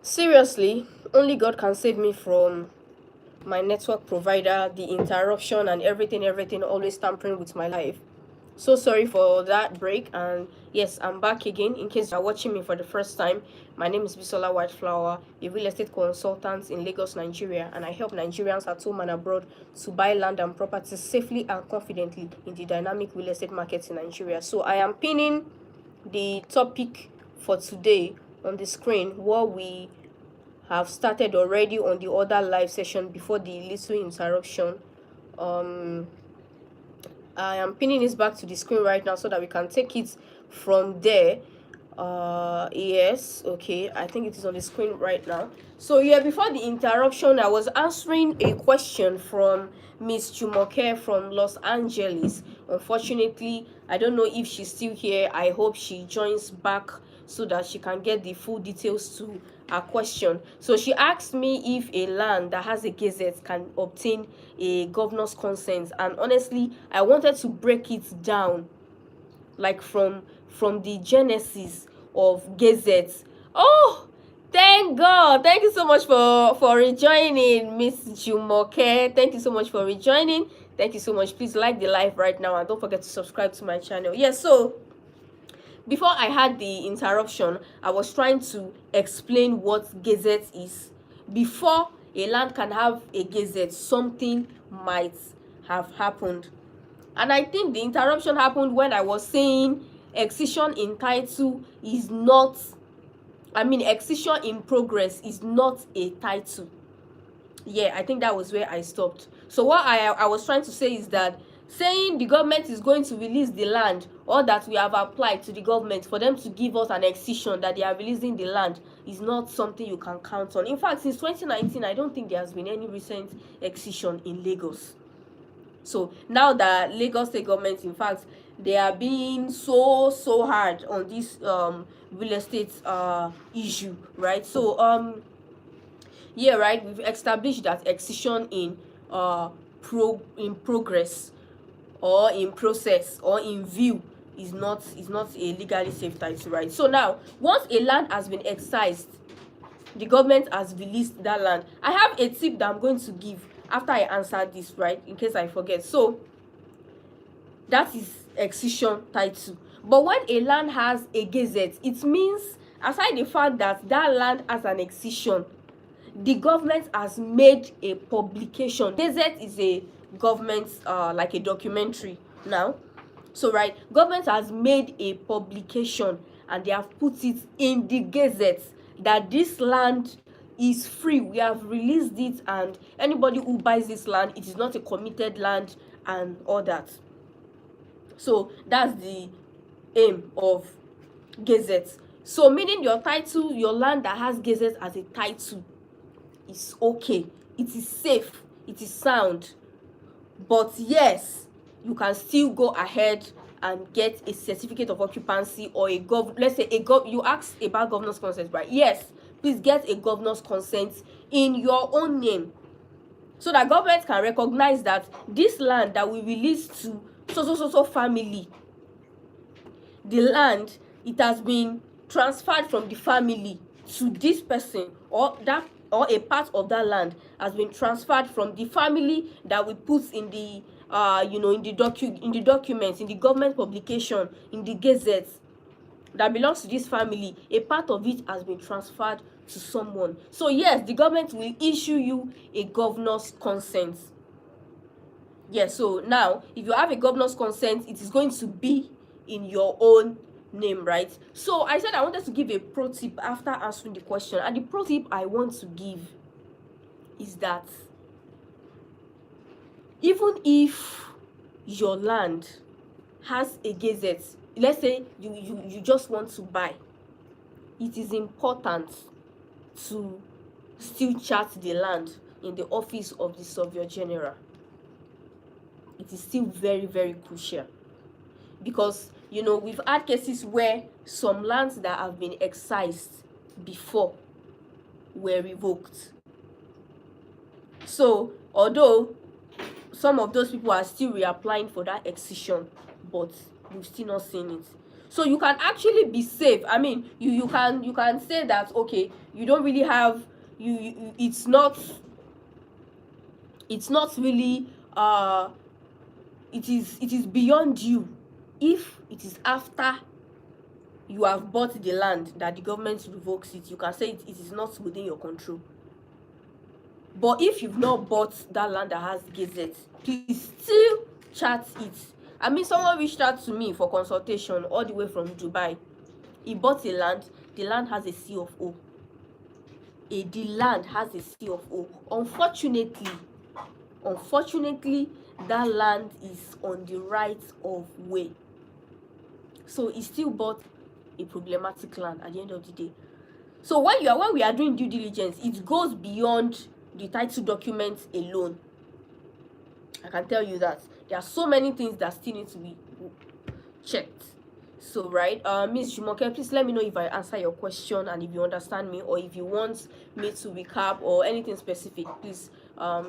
Seriously, only God can save me from my network provider, the interruption, and everything always tampering with my life. So sorry for that break, and yes, I'm back again. In case you're watching me for the first time, my name is Bisola Whiteflower, a real estate consultant in Lagos, Nigeria, and I help Nigerians at home and abroad to buy land and properties safely and confidently in the dynamic real estate market in Nigeria. So I am pinning the topic for today on the screen, what we have started already on the other live session before the little interruption. um I am pinning this back to the screen right now so that we can take it from there. Yes, okay, I think it is on the screen right now. So yeah, before the interruption, I was answering a question from Miss Jumoke from Los Angeles. Unfortunately, I don't know if she's still here. I hope she joins back so that she can get the full details to her question. So she asked me if a land that has a gazette can obtain a governor's consent, and honestly, I wanted to break it down, like from the genesis of gazettes. Oh, thank God! Thank you so much for rejoining, Miss Jumoke. Thank you so much for rejoining. Thank you so much. Please like the live right now and don't forget to subscribe to my channel. Yes, so before I had the interruption, I was trying to explain what gazette is. Before a land can have a gazette, something might have happened. And I think the interruption happened when I was saying excision in title is not, excision in progress is not a title. Yeah, I think that was where I stopped. So what I was trying to say is that saying the government is going to release the land, or that we have applied to the government for them to give us an excision that they are releasing the land, is not something you can count on. In fact, since 2019, I don't think there has been any recent excision in Lagos. So now that Lagos State government, in fact, they are being so hard on this real estate issue, right? So yeah, right, we've established that excision in progress, or in process, or in view, is not a legally safe title, right? So now, once a land has been excised, the government has released that land. I have a tip that I'm going to give after I answer this, right, in case I forget. So that is excision title. But when a land has a gazette, it means, aside the fact that that land has an excision, the government has made a publication. Gazette is a government, like a documentary now. So right, government has made a publication and they have put it in the gazette that this land is free. We have released it, and anybody who buys this land, it is not a committed land and all that. So that's the aim of gazette. So meaning your title, your land that has gazette as a title, is okay, it is safe, it is sound. But yes, you can still go ahead and get a certificate of occupancy, or a let's say you asked about governor's consent, right? Yes, please get a governor's consent in your own name, so that government can recognize that this land that we release to so family, the land, it has been transferred from the family to this person, or that, or a part of that land has been transferred from the family that we put in the in the documents, in the government publication, in the gazette, that belongs to this family. A part of it has been transferred to someone. So yes, the government will issue you a governor's consent. Yes, so now if you have a governor's consent, it is going to be in your own name, right? So I said I wanted to give a pro tip after answering the question, and the pro tip I want to give is that even if your land has a gazette, let's say you just want to buy, it is important to still chart the land in the office of the Surveyor General. It is still very crucial, because we've had cases where some lands that have been excised before were revoked. So although some of those people are still reapplying for that excision, but we've still not seen it. So you can actually be safe. I mean, you can say that, okay, you don't really have it's not really it is beyond you. If it is after you have bought the land that the government revokes it, you can say it is not within your control. But if you've not bought that land that has gazette, please still chat it. I mean, someone reached out to me for consultation all the way from Dubai. He bought a land. The land has a C of O. The land has a C of O. Unfortunately, that land is on the right of way. So he still bought a problematic land at the end of the day. So when we are doing due diligence, it goes beyond the title documents alone. I can tell you that there are so many things that still need to be checked. So Miss Jumoke, please let me know if I answer your question and if you understand me, or if you want me to recap or anything specific. Please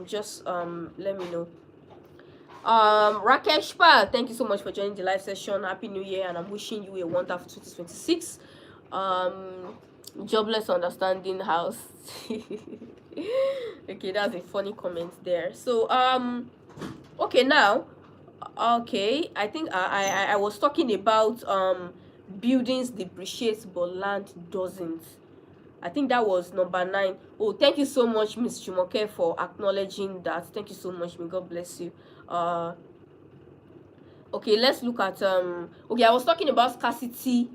just let me know. Rakesh Pa, thank you so much for joining the live session. Happy New Year, and I'm wishing you a wonderful 2026. Jobless understanding house. Okay, that's a funny comment there. So okay, now I think I was talking about buildings depreciate but land doesn't. I think that was number 9. Oh, thank you so much, Miss Jumoke, for acknowledging that. Thank you so much. May God bless you. Okay, let's look at okay, I was talking about scarcity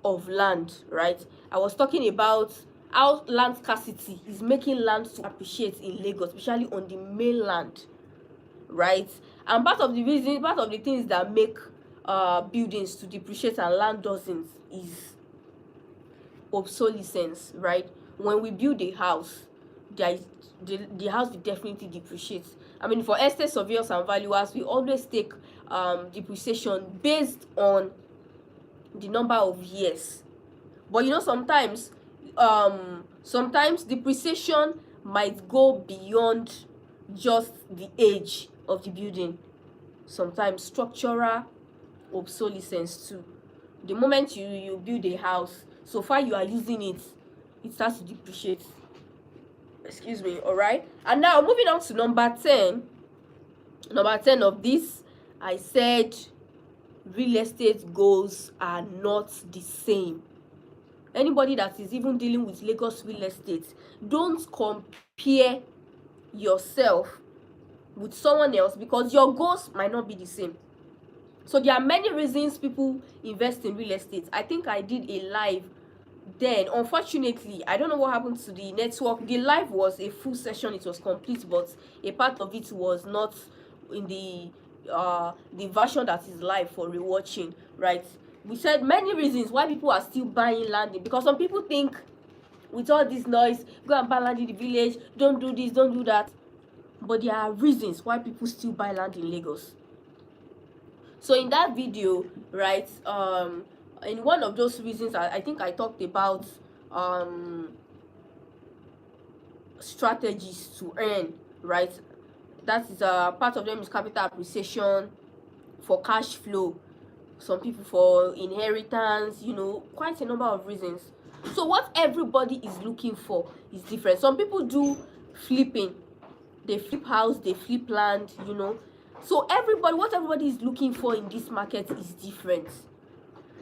of land, right? I was talking about how land scarcity is making land to appreciate in Lagos, especially on the mainland, right? And part of the things that make buildings to depreciate and land doesn't is obsolescence, right? When we build a house, the house will definitely depreciate. I mean, for estate surveyors and valuers, we always take depreciation based on the number of years. But you know, sometimes depreciation might go beyond just the age of the building. Sometimes structural obsolescence too. The moment you build a house, so far you are using it, it starts to depreciate. Excuse me. All right, and now moving on to number 10 of this, I said real estate goals are not the same. Anybody that is even dealing with Lagos real estate, don't compare yourself with someone else, because your goals might not be the same. So there are many reasons people invest in real estate. I think I did a live then. Unfortunately, I don't know what happened to the network. The live was a full session, it was complete, but a part of it was not in the version that is live for rewatching, right? We said many reasons why people are still buying land, because some people think with all this noise, go and buy land in the village, don't do this, don't do that. But there are reasons why people still buy land in Lagos. So in that video, right, in one of those reasons, I think I talked about strategies to earn, right? That is part of them is capital appreciation, for cash flow, some people for inheritance, you know, quite a number of reasons. So what everybody is looking for is different. Some people do flipping, they flip house, they flip land, you know. So what everybody is looking for in this market is different.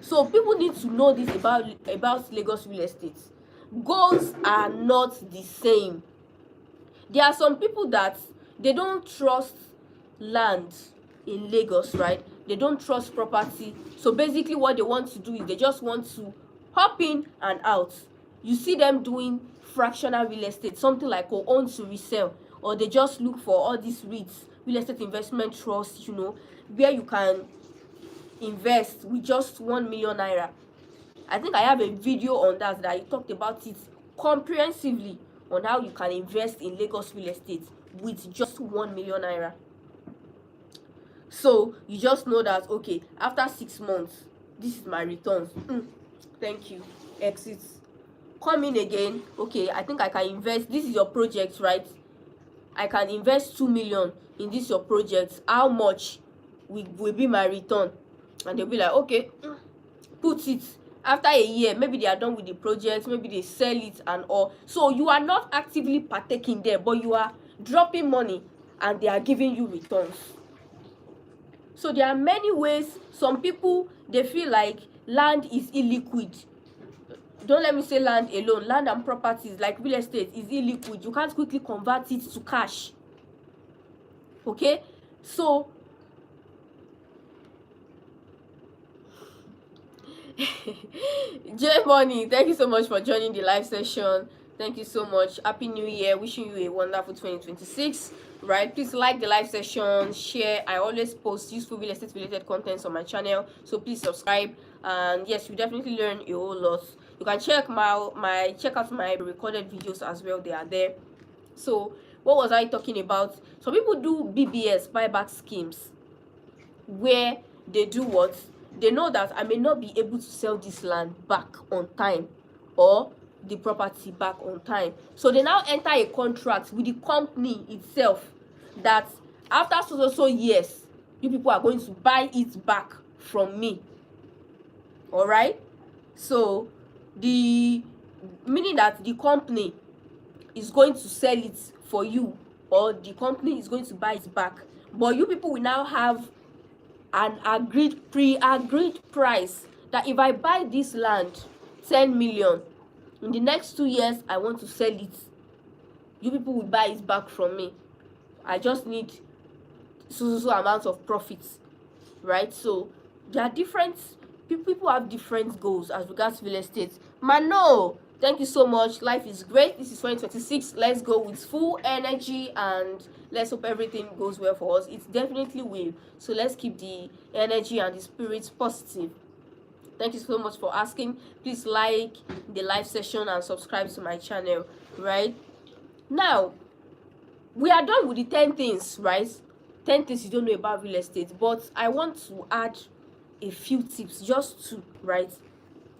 So people need to know this about Lagos real estate. Goals are not the same. There are some people that they don't trust land in Lagos, right? They don't trust property. So basically what they want to do is they just want to hop in and out. You see them doing fractional real estate, something like own to resell, or they just look for all these REITs, real estate investment trusts, you know, where you can invest with just 1 million naira. I think I have a video on that I talked about it comprehensively, on how you can invest in Lagos real estate with just 1 million naira. So you just know that, okay, after 6 months, this is my returns. Thank you, exit, come in again. Okay, I think I can invest, this is your project, right? I can invest 2 million in this your project. How much will be my return? And they'll be like, okay, put it. After a year, maybe they are done with the project, maybe they sell it and all. So you are not actively partaking there, but you are dropping money and they are giving you returns. So there are many ways. Some people, they feel like land is illiquid. Don't let me say land alone. Land and properties like real estate is illiquid. You can't quickly convert it to cash. Okay? So J Money, thank you so much for joining the live session. Thank you so much. Happy New Year. Wishing you a wonderful 2026. Right? Please like the live session, share. I always post useful real estate related contents on my channel, so please subscribe. And yes, you definitely learn a whole lot. You can check check out my recorded videos as well. They are there. So what was I talking about? Some people do BBS, buyback schemes, where they do what? They know that I may not be able to sell this land back on time or the property back on time. So they now enter a contract with the company itself that after so years, you people are going to buy it back from me. All right? So the meaning that the company is going to sell it for you, or the company is going to buy it back, but you people will now have an pre-agreed price that if I buy this land 10 million, in the next 2 years I want to sell it, you people will buy it back from me. I just need so amount of profits, right? So there are different people have different goals as regards real estate. Mano, thank you so much. Life is great. This is 2026. Let's go with full energy and let's hope everything goes well for us. It definitely will. So let's keep the energy and the spirits positive. Thank you so much for asking. Please like the live session and subscribe to my channel. Right now, we are done with the 10 things, right? 10 things you don't know about real estate, but I want to add a few tips, just two, right?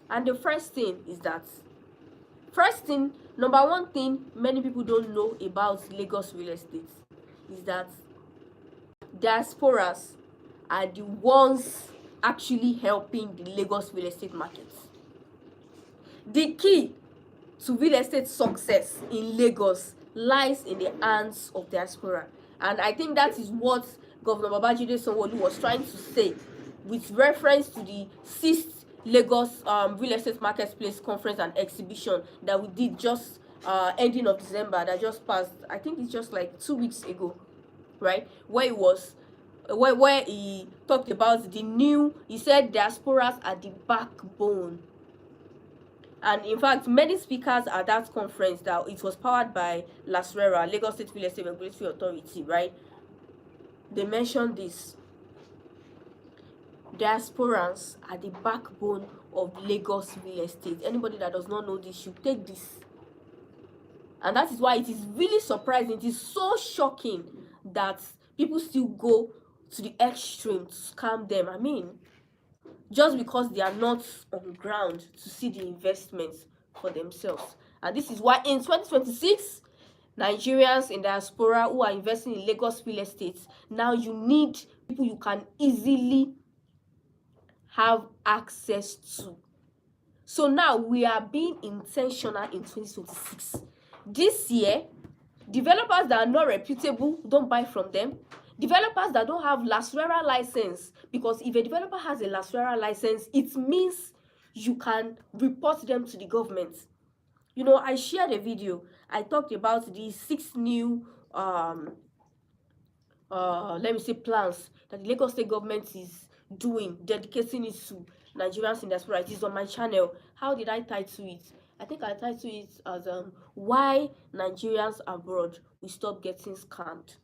And the first thing is that number one thing many people don't know about Lagos real estate is that diasporas are the ones actually helping the Lagos real estate market. The key to real estate success in Lagos lies in the hands of diaspora, and I think that is what Governor Babajide Sanwo-Olu was trying to say with reference to the 6th Lagos real estate marketplace conference and exhibition that we did just ending of December, that just passed. I think it's just like 2 weeks ago, right? Where it was where he talked about he said diasporas are the backbone. And in fact, many speakers at that conference, that it was powered by LASRERA, Lagos State Real Estate Regulatory Authority, right? They mentioned this. Diasporans are the backbone of Lagos real estate. Anybody that does not know this should take this. And that is why it is really surprising. It is so shocking that people still go to the extreme to scam them. I mean, just because they are not on ground to see the investments for themselves. And this is why in 2026, Nigerians in diaspora who are investing in Lagos real estate, now you need people you can easily have access to. So now we are being intentional in 2026. This year, developers that are not reputable, don't buy from them. Developers that don't have LASRERA license, because if a developer has a LASRERA license, it means you can report them to the government. You know, I shared a video. I talked about the 6 new let me say plans that the Lagos State government is doing, dedicating it to Nigerians in diaspora. It is on my channel. How did I title it? I think I titled it as why Nigerians abroad will stop getting scammed.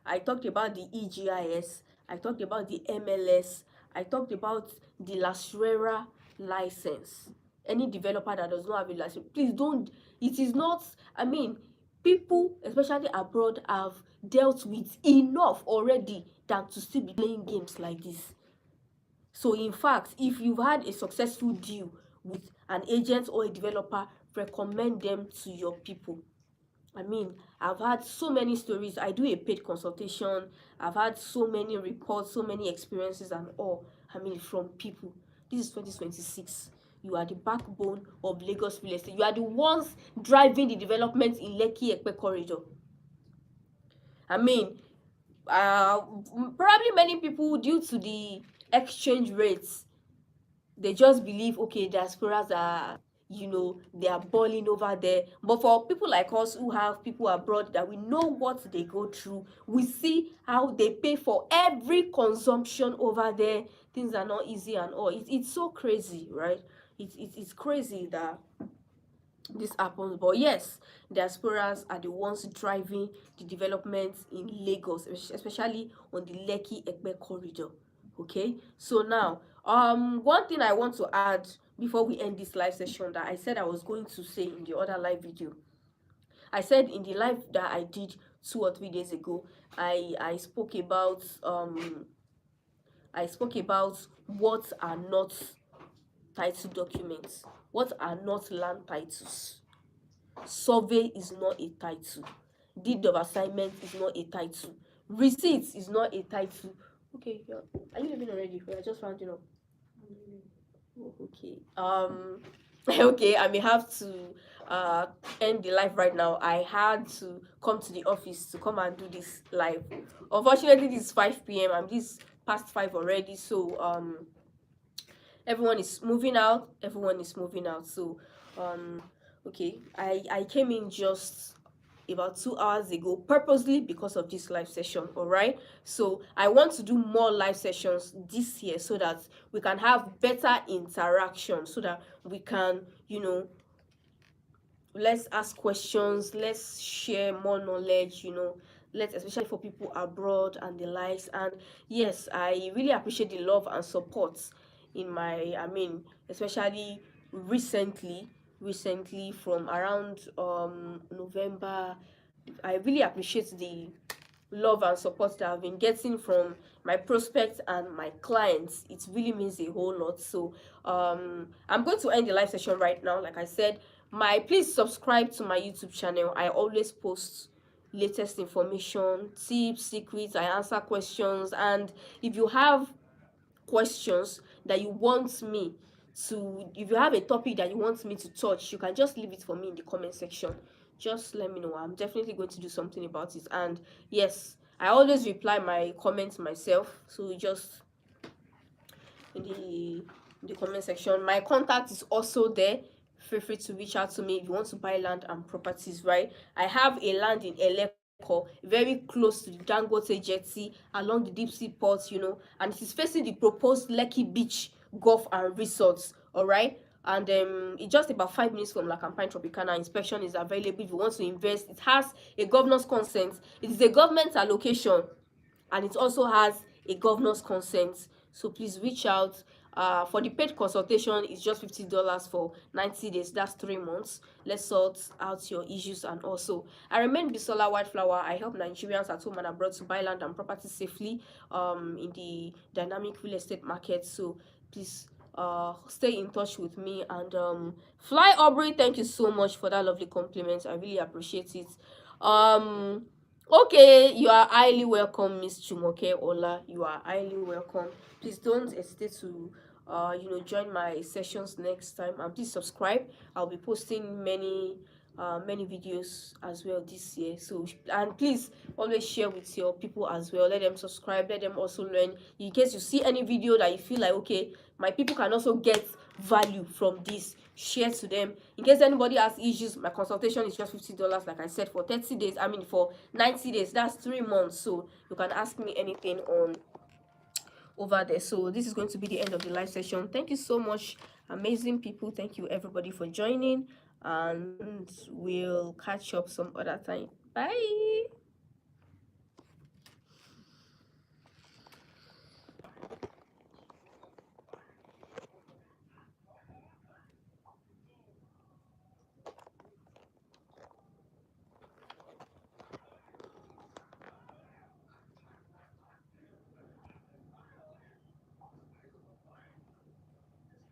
I talked about the EGIS, I talked about the MLS, I talked about the LASRERA license. Any developer that does not have a license, please don't. It is not, I mean, people, especially abroad, have dealt with enough already than to still be playing games like this. So in fact, if you've had a successful deal with an agent or a developer, recommend them to your people. I mean, I've had so many stories. I do a paid consultation. I've had so many reports, so many experiences and all. I mean, from people This is 2026. You are the backbone of Lagos real estate. You are the ones driving the development in Lekki Epe corridor. I mean, probably many people, due to the exchange rates, they just believe, okay, diasporas are, they are balling over there. But for people like us who have people abroad, that we know what they go through, we see how they pay for every consumption over there. Things are not easy and all. It's so crazy, right? It's crazy that this happens. But yes, diasporas are the ones driving the development in Lagos, especially on the Lekki Epe corridor. Okay, so now one thing I want to add before we end this live session, that I said I was going to say in the other live video. I said in the live that I did 2 or 3 days ago, I spoke about what are not title documents, what are not land titles. Survey is not a title. Deed of assignment is not a title. Receipts is not a title. Okay, yeah. Are you leaving already? We are just rounding up. Oh, okay. Okay, I may have to end the live right now. I had to come to the office to come and do this live. Unfortunately, this is 5 p.m. I'm this past 5 already, so everyone is moving out. So okay, I came in just about 2 hours ago, purposely because of this live session. All right, so I want to do more live sessions this year so that we can have better interaction, so that we can, let's ask questions, let's share more knowledge, let's, especially for people abroad and the likes. And yes, I really appreciate the love and support in my, especially recently from around November. I really appreciate the love and support that I've been getting from my prospects and my clients. It really means a whole lot. So I'm going to end the live session right now. Like I said, please subscribe to my YouTube channel. I always post latest information, tips, secrets. I answer questions, and if you have questions that you want me to, if you have a topic that you want me to touch, you can just leave it for me in the comment section. Just let me know. I'm definitely going to do something about it. And yes, I always reply my comments myself, so just in the comment section. My contact is also there. Feel free to reach out to me if you want to buy land and properties, right? I have a land in Eleko, very close to the Dangote jetty, along the deep sea port, and it is facing the proposed Lekki Beach Golf and Resorts. All right, and it's just about 5 minutes from La Campagne Tropicana. Inspection is available if you want to invest. It has a governor's consent. It is a government allocation, and it also has a governor's consent. So please reach out. For the paid consultation, it's just $50 for 90 days. That's 3 months. Let's sort out your issues. And also, I remain Bisola Whiteflower. I help Nigerians at home and abroad to buy land and property safely in the dynamic real estate market. So please stay in touch with me. And Fly Aubrey, thank you so much for that lovely compliment. I really appreciate it. Okay, you are highly welcome, Miss Chumoke Ola. You are highly welcome. Please don't hesitate to join my sessions next time, and please subscribe. I'll be posting many videos as well this year. So, and please always share with your people as well. Let them subscribe, let them also learn. In case you see any video that you feel like, okay, my people can also get value from this, share to them. In case anybody has issues, my consultation is just $50, like I said, for 30 days. For 90 days. That's 3 months. So you can ask me anything on over there. So this is going to be the end of the live session. Thank you so much, amazing people. Thank you everybody for joining, and we'll catch up some other time. Bye.